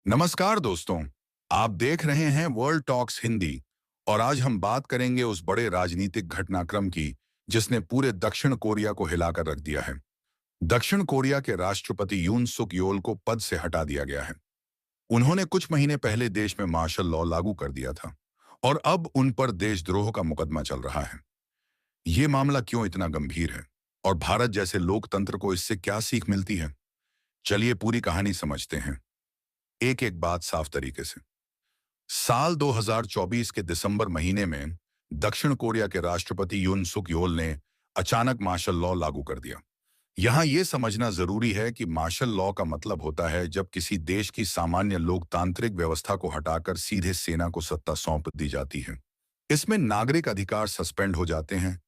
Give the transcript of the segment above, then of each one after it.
नमस्कार दोस्तों। आप देख रहे हैं वर्ल्ड टॉक्स हिंदी। और आज हम बात करेंगे उस बड़े राजनीतिक घटनाक्रम की जिसने पूरे दक्षिण कोरिया को हिलाकर रख दिया है। दक्षिण कोरिया के राष्ट्रपति यून सुक योल को पद से हटा दिया गया है। उन्होंने कुछ महीने पहले देश में मार्शल लॉ लागू कर दिया था और अब उन पर देशद्रोह का मुकदमा चल रहा है। ये मामला क्यों इतना गंभीर है और भारत जैसे लोकतंत्र को इससे क्या सीख मिलती है? चलिए पूरी कहानी समझते हैं, एक एक बात साफ तरीके से। साल 2024 के दिसंबर महीने में दक्षिण कोरिया के राष्ट्रपति यून सुक योल ने अचानक मार्शल लॉ लागू कर दिया। यहां यह समझना जरूरी है कि मार्शल लॉ का मतलब होता है जब किसी देश की सामान्य लोकतांत्रिक व्यवस्था को हटाकर सीधे सेना को सत्ता सौंप दी जाती है। इसमें नागरिक अधिकार सस्पेंड हो जाते हैं,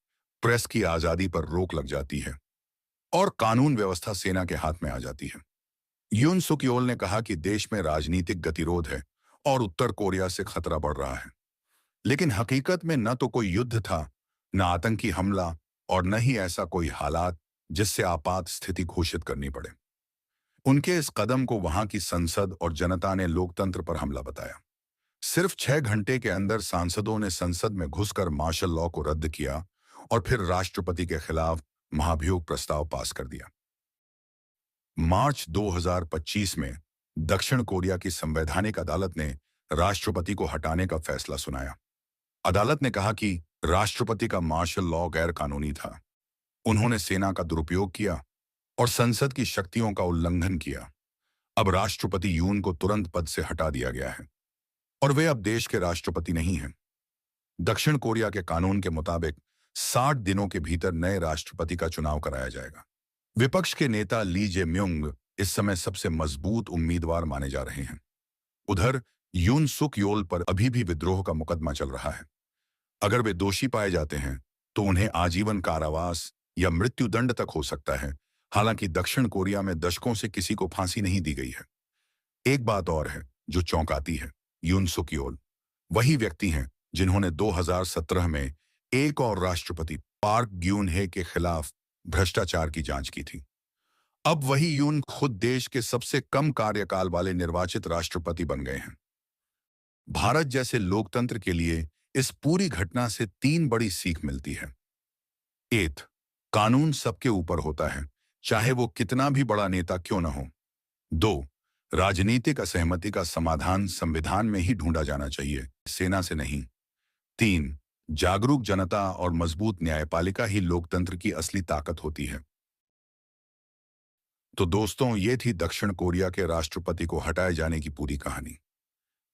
प्रेस की आजादी पर रोक लग जाती है और कानून व्यवस्था सेना के हाथ में आ जाती है। यून सुक योल ने कहा कि देश में राजनीतिक गतिरोध है और उत्तर कोरिया से खतरा बढ़ रहा है। लेकिन हकीकत में न तो कोई युद्ध था, न आतंकी हमला और न ही ऐसा कोई हालात जिससे आपात स्थिति घोषित करनी पड़े। उनके इस कदम को वहां की संसद और जनता ने लोकतंत्र पर हमला बताया। सिर्फ 6 घंटे के अंदर सांसदों ने संसद में घुसकर मार्शल लॉ को रद्द किया और फिर राष्ट्रपति के खिलाफ महाभियोग प्रस्ताव पास कर दिया। मार्च 2025 में दक्षिण कोरिया की संवैधानिक अदालत ने राष्ट्रपति को हटाने का फैसला सुनाया। अदालत ने कहा कि राष्ट्रपति का मार्शल लॉ गैर कानूनी था। उन्होंने सेना का दुरुपयोग किया और संसद की शक्तियों का उल्लंघन किया। अब राष्ट्रपति यून को तुरंत पद से हटा दिया गया है और वे अब देश के राष्ट्रपति नहीं हैं। दक्षिण कोरिया के कानून के मुताबिक 60 दिनों के भीतर नए राष्ट्रपति का चुनाव कराया जाएगा। विपक्ष के नेता ली जे म्युंग इस समय सबसे मजबूत उम्मीदवार माने जा रहे हैं। उधर यून सुक योल पर अभी भी विद्रोह का मुकदमा चल रहा है। अगर वे दोषी पाए जाते हैं तो उन्हें आजीवन कारावास या मृत्युदंड तक हो सकता है। हालांकि दक्षिण कोरिया में दशकों से किसी को फांसी नहीं दी गई है। एक बात और है जो चौंकाती है, यून सुक योल वही व्यक्ति हैं जिन्होंने 2017 में एक और राष्ट्रपति पार्क ग्यून हे के खिलाफ भ्रष्टाचार की जांच की थी। अब वही यून खुद देश के सबसे कम कार्यकाल वाले निर्वाचित राष्ट्रपति बन गए हैं। भारत जैसे लोकतंत्र के लिए इस पूरी घटना से 3 बड़ी सीख मिलती है। एक, कानून सबके ऊपर होता है, चाहे वो कितना भी बड़ा नेता क्यों न हो। 2, राजनीतिक असहमति का समाधान संविधान में ही ढूंढा जाना चाहिए, सेना से नहीं। 3, जागरूक जनता और मजबूत न्यायपालिका ही लोकतंत्र की असली ताकत होती है। तो दोस्तों, ये थी दक्षिण कोरिया के राष्ट्रपति को हटाए जाने की पूरी कहानी।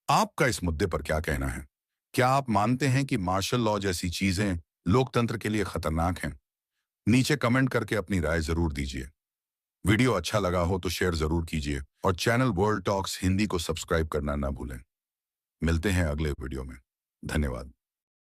आपका इस मुद्दे पर क्या कहना है? क्या आप मानते हैं कि मार्शल लॉ जैसी चीजें लोकतंत्र के लिए खतरनाक हैं? नीचे कमेंट करके अपनी राय जरूर दीजिए। वीडियो अच्छा लगा हो तो शेयर जरूर कीजिए और चैनल वर्ल्ड टॉक्स हिंदी को सब्सक्राइब करना ना भूलें। मिलते हैं अगले वीडियो में। धन्यवाद।